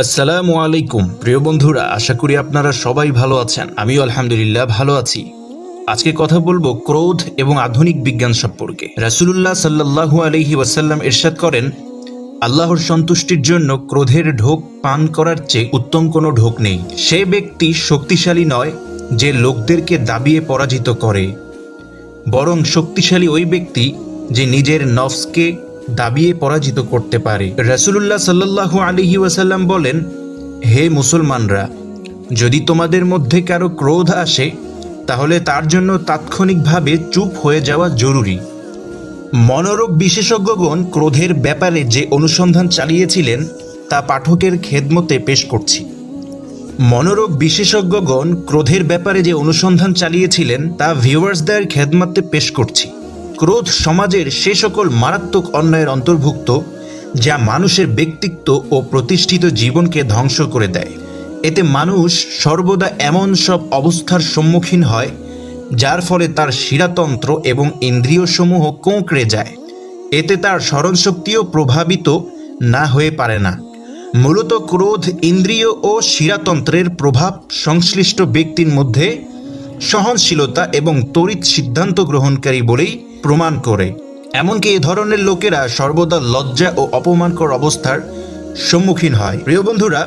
আসসালামু আলাইকুম প্রিয় বন্ধুরা, আশা করি আপনারা সবাই ভালো আছেন। আমিও আলহামদুলিল্লাহ ভালো আছি। আজকে কথা বলবো ক্রোধ এবং আধুনিক বিজ্ঞান সম্পর্কে। রাসূলুল্লাহ সাল্লাল্লাহু আলাইহি ওয়াসাল্লাম ইরশাদ করেন, আল্লাহর সন্তুষ্টির জন্য ক্রোধের ঢোক পান করার চেয়ে উত্তম কোনো ঢোক নেই। সে ব্যক্তি শক্তিশালী নয় যে লোকদেরকে দাবিয়ে পরাজিত করে, বরং শক্তিশালী ওই ব্যক্তি যে নিজের নফসকে দাবিয়ে পরাজিত করতে পারে। রাসূলুল্লাহ সাল্লাল্লাহু আলাইহি ওয়াসাল্লাম বলেন, হে মুসলমানরা, যদি তোমাদের মধ্যে কারো ক্রোধ আসে তাহলে তার জন্য তাৎক্ষণিকভাবে চুপ হয়ে যাওয়া জরুরি। মনোরোগ বিশেষজ্ঞগণ ক্রোধের ব্যাপারে যে অনুসন্ধান চালিয়েছিলেন তা পাঠকের খেদমতে পেশ করছি। মনোরোগ বিশেষজ্ঞগণ ক্রোধের ব্যাপারে যে অনুসন্ধান চালিয়েছিলেন তা ভিউয়ার্সদের খেদমতে পেশ করছি। ক্রোধ সমাজের সে সকল মারাত্মক অন্যায়ের অন্তর্ভুক্ত যা মানুষের ব্যক্তিত্ব ও প্রতিষ্ঠিত জীবনকে ধ্বংস করে দেয়। এতে মানুষ সর্বদা এমন সব অবস্থার সম্মুখীন হয় যার ফলে তার শিরাতন্ত্র এবং ইন্দ্রিয়সমূহ কোঁকড়ে যায়। এতে তার স্মরণশক্তিও প্রভাবিত না হয়ে পারে না। মূলত ক্রোধ ইন্দ্রিয় ও শিরাতন্ত্রের প্রভাব সংশ্লিষ্ট ব্যক্তির মধ্যে সহনশীলতা এবং তড়িৎ সিদ্ধান্ত গ্রহণকারী বলেই প্রমাণ করে। এমনকি এ ধরনের লোকেরা সর্বদা লজ্জা ও অপমানকর অবস্থার সম্মুখীন হয়। প্রিয় বন্ধুরা,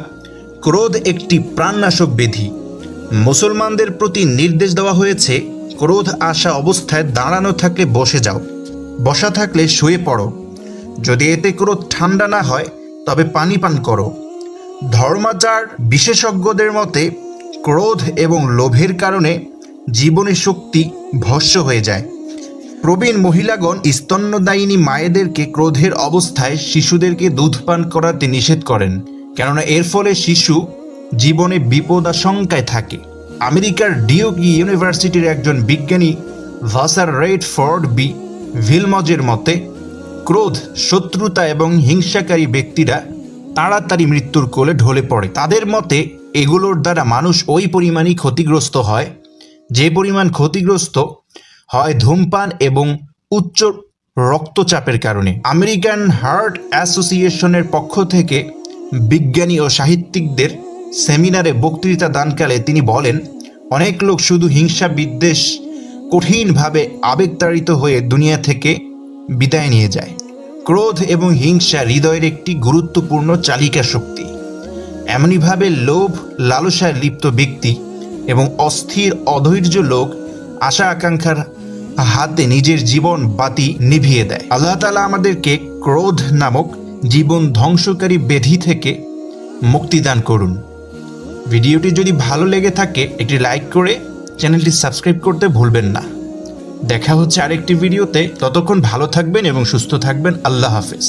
ক্রোধ একটি প্রাণনাশক ব্যাধি। মুসলমানদের প্রতি নির্দেশ দেওয়া হয়েছে, ক্রোধ আসা অবস্থায় দাঁড়ানো থাকলে বসে যাও, বসা থাকলে শুয়ে পড়ো। যদি এতে ক্রোধ ঠান্ডা না হয় তবে পানি পান করো। ধর্মাচার বিশেষজ্ঞদের মতে ক্রোধ এবং লোভের কারণে জীবনের শক্তি ভস্ম হয়ে যায়। প্রবীণ মহিলাগণ স্তন্যদায়িনী মায়েদেরকে ক্রোধের অবস্থায় শিশুদেরকে দুধ পান করাতে নিষেধ করেন, কেননা এর ফলে শিশু জীবনে বিপদাশঙ্কায় থাকে। আমেরিকার ডিউক ইউনিভার্সিটির একজন বিজ্ঞানী ভাসার রেডফোর্ড বি ভিলমজের মতে ক্রোধ, শত্রুতা এবং হিংসাকারী ব্যক্তিরা তাড়াতাড়ি মৃত্যুর কোলে ঢলে পড়ে। তাদের মতে এগুলোর দ্বারা মানুষ ওই পরিমাণই ক্ষতিগ্রস্ত হয় যে পরিমাণ ক্ষতিগ্রস্ত হয় ধূমপান এবং উচ্চ রক্তচাপের কারণে। আমেরিকান হার্ট অ্যাসোসিয়েশনের পক্ষ থেকে বিজ্ঞানী ও সাহিত্যিকদের সেমিনারে বক্তৃতা দানকালে তিনি বলেন, অনেক লোক শুধু হিংসা বিদ্বেষ কঠিনভাবে আবেগতাড়িত হয়ে দুনিয়া থেকে বিদায় নিয়ে যায়। ক্রোধ এবং হিংসা হৃদয়ের একটি গুরুত্বপূর্ণ চালিকা শক্তি। এমনইভাবে লোভ, লালসায় লিপ্ত ব্যক্তি এবং অস্থির অধৈর্য লোক আশা আকাঙ্ক্ষার হাতে নিজের জীবন বাতি নিভিয়ে দেয়। আল্লাহ তাআলা আমাদেরকে ক্রোধ নামক জীবন ধ্বংসকারী ব্যাধি থেকে মুক্তিদান করুন। ভিডিওটি যদি ভালো লেগে থাকে একটি লাইক করে চ্যানেলটি সাবস্ক্রাইব করতে ভুলবেন না। দেখা হচ্ছে আরেকটি ভিডিওতে। ততক্ষণ ভালো থাকবেন এবং সুস্থ থাকবেন। আল্লাহ হাফেজ।